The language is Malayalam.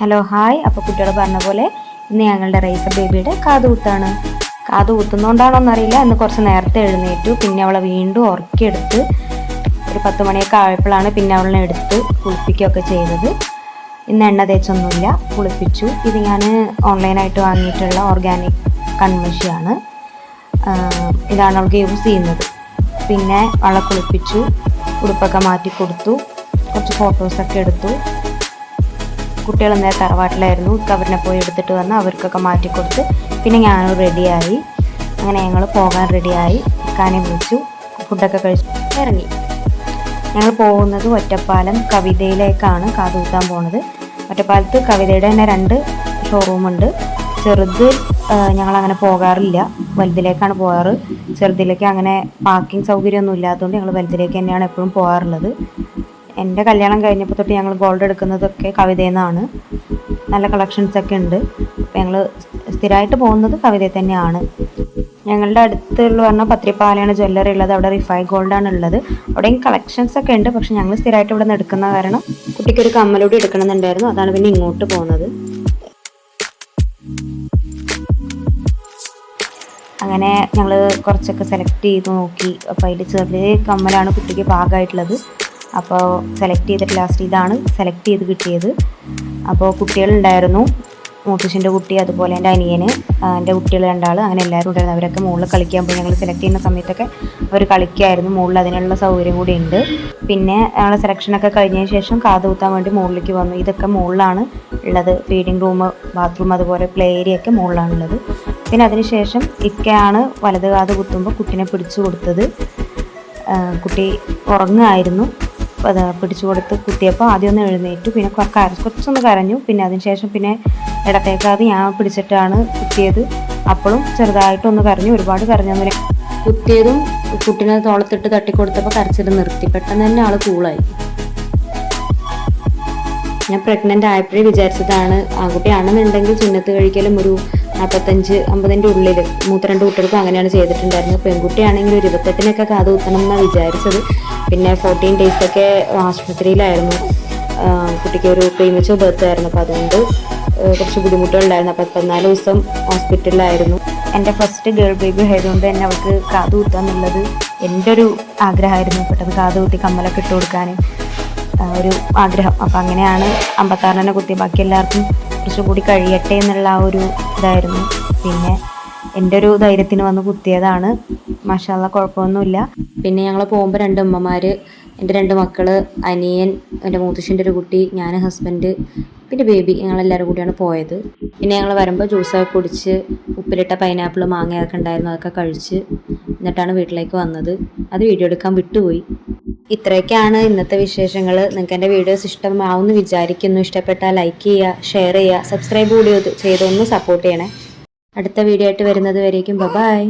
Hello hi. അപ്പോൾ കുട്ടികൾ പറഞ്ഞ പോലെ ഇന്ന് ഞങ്ങളുടെ റൈസർ ബേബിയുടെ കാതുകുത്താണ്. കാതുകുത്തുന്നോണ്ടാണോ എന്നറിയില്ല, ഇന്ന് കുറച്ച് നേരത്തെ എഴുന്നേറ്റു. പിന്നെ അവളെ വീണ്ടും ഉറക്കിയെടുത്ത് ഒരു 10 മണിയൊക്കെ ആയപ്പോഴാണ് പിന്നെ അവളെ എടുത്ത് കുളിപ്പിക്കുകയൊക്കെ ചെയ്തത്. ഇന്ന് എണ്ണ തേച്ചൊന്നുമില്ല, കുളിപ്പിച്ചു. ഇത് ഞാൻ ഓൺലൈനായിട്ട് വാങ്ങിയിട്ടുള്ള ഓർഗാനിക് കൺമഷിയാണ്. ഇതാണ് അവൾക്ക് യൂസ് ചെയ്യുന്നത്. പിന്നെ അവളെ കുളിപ്പിച്ചു, ഉടുപ്പൊക്കെ മാറ്റി കൊടുത്തു, കുറച്ച് ഫോട്ടോസൊക്കെ എടുത്തു. കുട്ടികൾ ഇന്നലെ തറവാട്ടിലായിരുന്നു, അവരിനെ പോയി എടുത്തിട്ട് വന്ന് അവർക്കൊക്കെ മാറ്റി കൊടുത്ത് പിന്നെ ഞാനും റെഡിയായി. അങ്ങനെ ഞങ്ങൾ പോകാൻ റെഡിയായി. ഇക്കാനെ വിളിച്ചു, ഫുഡൊക്കെ കഴിച്ച് ഇറങ്ങി. ഞങ്ങൾ പോകുന്നത് ഒറ്റപ്പാലം കവിതയിലേക്കാണ് കാതുകുത്താൻ പോണത്. ഒറ്റപ്പാലത്ത് കവിതയുടെ തന്നെ 2 ഷോറൂമുണ്ട്. ചെറുത് ഞങ്ങളങ്ങനെ പോകാറില്ല, വലുതിലേക്കാണ് പോകാറ്. ചെറുതിലേക്ക് അങ്ങനെ പാർക്കിംഗ് സൗകര്യമൊന്നും ഇല്ലാത്തതുകൊണ്ട് ഞങ്ങൾ വലുതിലേക്ക് തന്നെയാണ് എപ്പോഴും പോകാറുള്ളത്. എൻ്റെ കല്യാണം കഴിഞ്ഞപ്പോൾ തൊട്ട് ഞങ്ങൾ ഗോൾഡ് എടുക്കുന്നതൊക്കെ കവിതയിൽ നിന്നാണ്. നല്ല കളക്ഷൻസൊക്കെ ഉണ്ട്. അപ്പോൾ ഞങ്ങൾ സ്ഥിരമായിട്ട് പോകുന്നത് കവിതയിൽ തന്നെയാണ്. ഞങ്ങളുടെ അടുത്തുള്ള പറഞ്ഞാൽ പത്രിപ്പാലയാണ് ജ്വല്ലറി ഉള്ളത്. അവിടെ റിഫൈ ഗോൾഡാണ് ഉള്ളത്. അവിടെയും കളക്ഷൻസൊക്കെ ഉണ്ട്. പക്ഷെ ഞങ്ങൾ സ്ഥിരമായിട്ട് ഇവിടെ നിന്ന് എടുക്കുന്ന കാരണം കുട്ടിക്കൊരു കമ്മലൂടി എടുക്കണമെന്നുണ്ടായിരുന്നു. അതാണ് പിന്നെ ഇങ്ങോട്ട് പോകുന്നത്. അങ്ങനെ ഞങ്ങൾ കുറച്ചൊക്കെ സെലക്ട് ചെയ്ത് നോക്കി. അപ്പോൾ അതിൽ ചെറിയ കമ്മലാണ് കുട്ടിക്ക് പാകമായിട്ടുള്ളത്. അപ്പോൾ സെലക്ട് ചെയ്തിട്ട് ലാസ്റ്റ് ഇതാണ് സെലക്ട് ചെയ്ത് കിട്ടിയത്. അപ്പോൾ കുട്ടികളുണ്ടായിരുന്നു, മൂത്തച്ഛൻ്റെ കുട്ടി, അതുപോലെ എൻ്റെ അനിയന്, എൻ്റെ കുട്ടികൾ 2 അങ്ങനെ എല്ലാവരും ഉണ്ടായിരുന്നു. അവരൊക്കെ മുകളിൽ കളിക്കാൻ പോയി. ഞങ്ങൾ സെലക്ട് ചെയ്യുന്ന സമയത്തൊക്കെ അവർ കളിക്കായിരുന്നു. മുകളിൽ അതിനുള്ള സൗകര്യം കൂടി ഉണ്ട്. പിന്നെ ഞങ്ങൾ സെലക്ഷനൊക്കെ കഴിഞ്ഞതിന് ശേഷം കാതുകുത്താൻ വേണ്ടി മുകളിലേക്ക് വന്നു. ഇതൊക്കെ മുകളിലാണ് ഉള്ളത്. ഫീഡിങ് റൂം, ബാത്റൂം, അതുപോലെ പ്ലേ ഏരിയ ഒക്കെ മുകളിലാണുള്ളത്. പിന്നെ അതിനുശേഷം ഇക്കയാണ് വലത് കാത് കുത്തുമ്പോൾ കുട്ടീനെ പിടിച്ചു കൊടുത്തത്. കുട്ടി ഉറങ്ങുമായിരുന്നു. അത് പിടിച്ചു കൊടുത്ത് കുത്തിയപ്പോൾ ആദ്യം ഒന്ന് എഴുന്നേറ്റു, പിന്നെ കുറച്ചൊന്ന് കരഞ്ഞു. പിന്നെ അതിനുശേഷം പിന്നെ ഇടത്തേക്കാതെ ഞാൻ പിടിച്ചിട്ടാണ് കുത്തിയത്. അപ്പോഴും ചെറുതായിട്ടൊന്ന് കരഞ്ഞു, ഒരുപാട് കരഞ്ഞൊന്നുമില്ല. കുത്തിയതും കുട്ടീനെ തോളത്തിട്ട് തട്ടിക്കൊടുത്തപ്പോൾ കരച്ചിട്ട് നിർത്തി. പെട്ടെന്ന് തന്നെ ആൾ കൂളായി. ഞാൻ പ്രഗ്നൻ്റ് ആയപ്പോഴേ വിചാരിച്ചതാണ് ആൺകുട്ടിയാണെന്നുണ്ടെങ്കിൽ സുന്നത്ത് കഴിക്കലും ഒരു 45-50 ഉള്ളിൽ. മൂത്ത 2 കുട്ടികൾക്കും അങ്ങനെയാണ് ചെയ്തിട്ടുണ്ടായിരുന്നത്. പെൺകുട്ടിയാണെങ്കിൽ ഒരു 28-നൊക്കെ കാത് കുത്തണം എന്നാണ് വിചാരിച്ചത്. പിന്നെ 14 ഡേയ്സൊക്കെ ആശുപത്രിയിലായിരുന്നു. കുട്ടിക്ക് ഒരു പ്രീമച്വർ ബർത്ത് ആയിരുന്നു. അപ്പോൾ അതുകൊണ്ട് കുറച്ച് ബുദ്ധിമുട്ടുകളുണ്ടായിരുന്നു. അപ്പോൾ 14 ദിവസം ഹോസ്പിറ്റലിലായിരുന്നു. എൻ്റെ ഫസ്റ്റ് ഗേൾ ബേബി ആയതുകൊണ്ട് തന്നെ അവൾക്ക് കാത് കുത്താന്നുള്ളത് എൻ്റെ ഒരു ആഗ്രഹമായിരുന്നു. പെട്ടെന്ന് കാത് കുത്തി കമ്മലൊക്കെ ഇട്ട് കൊടുക്കാൻ ഒരു ആഗ്രഹം. അപ്പം അങ്ങനെയാണ് 56 കുത്തി. ബാക്കി എല്ലാവർക്കും കുറച്ചുകൂടി കഴിയട്ടെ എന്നുള്ള ആ ഒരു ഇതായിരുന്നു. പിന്നെ എൻ്റെ ഒരു ധൈര്യത്തിന് വന്ന് കുത്തിയതാണ്. മാഷാഅല്ലാ, കുഴപ്പമൊന്നുമില്ല. പിന്നെ ഞങ്ങൾ പോകുമ്പോൾ 2 ഉമ്മമാർ, എൻ്റെ 2 മക്കൾ, അനിയൻ, എൻ്റെ മൂത്തച്ഛൻ്റെ ഒരു കുട്ടി, ഞാൻ, ഹസ്ബൻഡ്, പിന്നെ ബേബി, ഞങ്ങളെല്ലാവരും കൂടിയാണ് പോയത്. പിന്നെ ഞങ്ങൾ വരുമ്പോൾ ജ്യൂസൊക്കെ കുടിച്ച് ഉപ്പിലിട്ട പൈനാപ്പിൾ, മാങ്ങയൊക്കെ ഉണ്ടായിരുന്നു, അതൊക്കെ കഴിച്ച് എന്നിട്ടാണ് വീട്ടിലേക്ക് വന്നത്. അത് വീഡിയോ എടുക്കാൻ വിട്ടുപോയി. ഇത്രയൊക്കെയാണ് ഇന്നത്തെ വിശേഷങ്ങൾ. നിങ്ങൾക്ക് എൻ്റെ വീഡിയോസ് ഇഷ്ടമാവുമെന്ന് വിചാരിക്കുന്നു. ഇഷ്ടപ്പെട്ടാൽ ലൈക്ക് ചെയ്യുക, ഷെയർ ചെയ്യുക, സബ്സ്ക്രൈബ് കൂടി ചെയ്തൊന്ന് സപ്പോർട്ട് ചെയ്യണേ. അടുത്ത വീഡിയോ ആയിട്ട് വരുന്നത് വരേക്കും ബൈ.